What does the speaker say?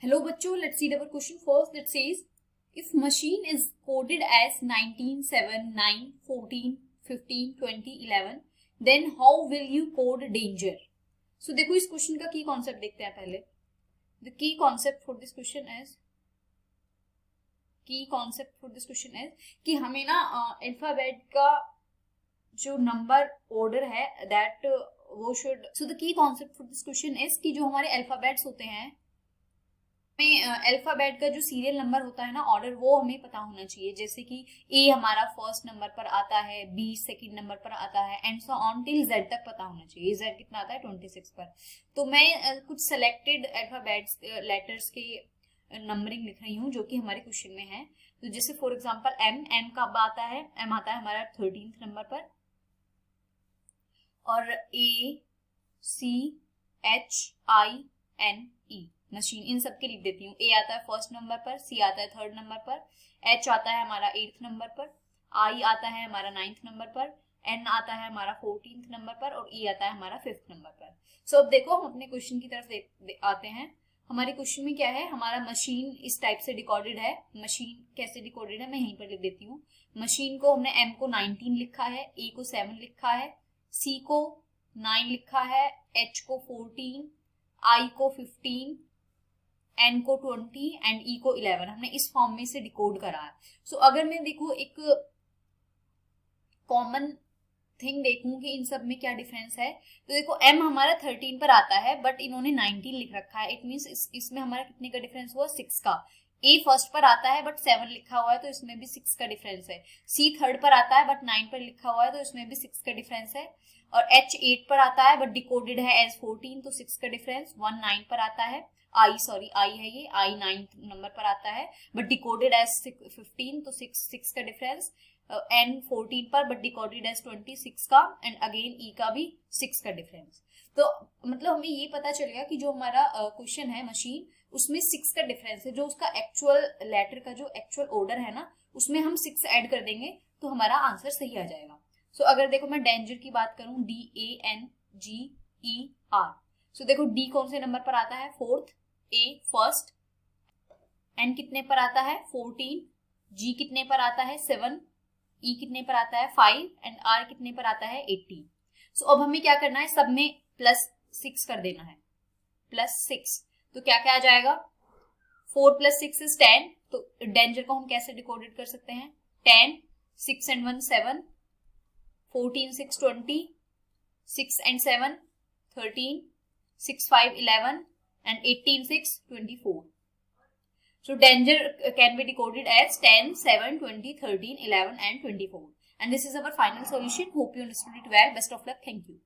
Hello बच्चों, let's read our question first. That says, if machine is coded as 19, 7, 9, 14, 15, 20, 11, then how will you code danger? So देखो इस question का की concept देखते हैं पहले. The key concept for this question is कि हमें ना अल्फाबेट का जो नंबर ऑर्डर है दैट वो should. So the key concept for this question is कि जो हमारे अल्फाबेट्स होते हैं में अल्फाबेट का जो सीरियल नंबर होता है ना ऑर्डर, वो हमें पता होना चाहिए. जैसे कि ए हमारा फर्स्ट नंबर पर आता है, बी सेकंड नंबर पर आता है, and so on till Z तक पता होना चाहिए. जेड कितना आता है 26 पर. तो मैं कुछ सेलेक्टेड अल्फाबेट्स लेटर्स के नंबरिंग लिख रही हूँ जो कि हमारे क्वेश्चन में है. तो जैसे फॉर एग्जांपल एम कब आता है? एम आता है हमारा 13th नंबर पर. और A C H I N E machine, इन सब के लिख देती हूँ. ए आता है फर्स्ट नंबर पर, सी आता है थर्ड नंबर पर, एच आता है हमारा 8th नंबर पर, आई आता है हमारा 9th नंबर पर, एन आता है हमारा 14th नंबर पर और ई आता है हमारा 5th नंबर पर. सो अब देखो हम अपने क्वेश्चन की तरफ आते हैं. हमारे क्वेश्चन में क्या है? हमारा मशीन इस टाइप से डिकोडेड है. मशीन कैसे डिकोडेड है मैं यहीं पर लिख देती हूँ. मशीन को हमने एम को 19 लिखा है, ए को 7 लिखा है, सी को 9 लिखा है, एच को 14, आई को 15, एन को 20 एंड ई को 11. हमने इस फॉर्म में से डिकोड करा है. सो अगर मैं देखो एक कॉमन थिंग देखूं कि इन सब में क्या डिफरेंस है, तो देखो एम हमारा 13 पर आता है बट इन्होंने 19 लिख रखा है. इट मीन्स इसमें हमारा कितने का डिफरेंस हुआ? 6 का. ए फर्स्ट पर आता है बट 7 लिखा हुआ है तो इसमें भी 6 का डिफरेंस है. सी थर्ड पर आता है बट 9 पर लिखा हुआ है तो इसमें भी 6 का डिफरेंस है. और एच 8 पर आता है बट डिकोडेड है एज 14 तो 6 का डिफरेंस. 1 9 पर आता है, आई है ये, आई 9th नंबर पर आता है बट डिकोडेड एज 15 तो 6 का डिफरेंस. एन 14 पर बट डिकोडेड एज 26 का, एंड अगेन ई का भी 6 का डिफरेंस. तो मतलब हमें ये पता चल गया कि जो हमारा क्वेश्चन है मशीन, उसमें 6 का डिफरेंस है. जो उसका एक्चुअल लेटर का जो एक्चुअल ऑर्डर है ना, उसमें हम 6 ऐड कर देंगे तो हमारा आंसर सही आ जाएगा. सो अगर देखो मैं डेंजर की बात करूं, DANGER. सो देखो डी कौन से नंबर पर आता है? 4th, ए फर्स्ट, एन कितने पर आता है? 14, जी कितने पर आता है? 7, ई कितने पर आता है? 5 एंड आर कितने पर आता है? 18. सो अब हमें क्या करना है? सब में +6 कर देना है. +6 तो क्या क्या आ जाएगा? 4 + 6 is 10. तो डेंजर को हम कैसे डिकोडेड कर सकते हैं? 10, 6 and 1 7, 14 6 20, 6 and 7 13, 6 5 11 and 18 6 24. So danger can be decoded as 10, 7, 20, 13, 11 and 24. And this is our final solution. Hope you understood it well. Best of luck. Thank you.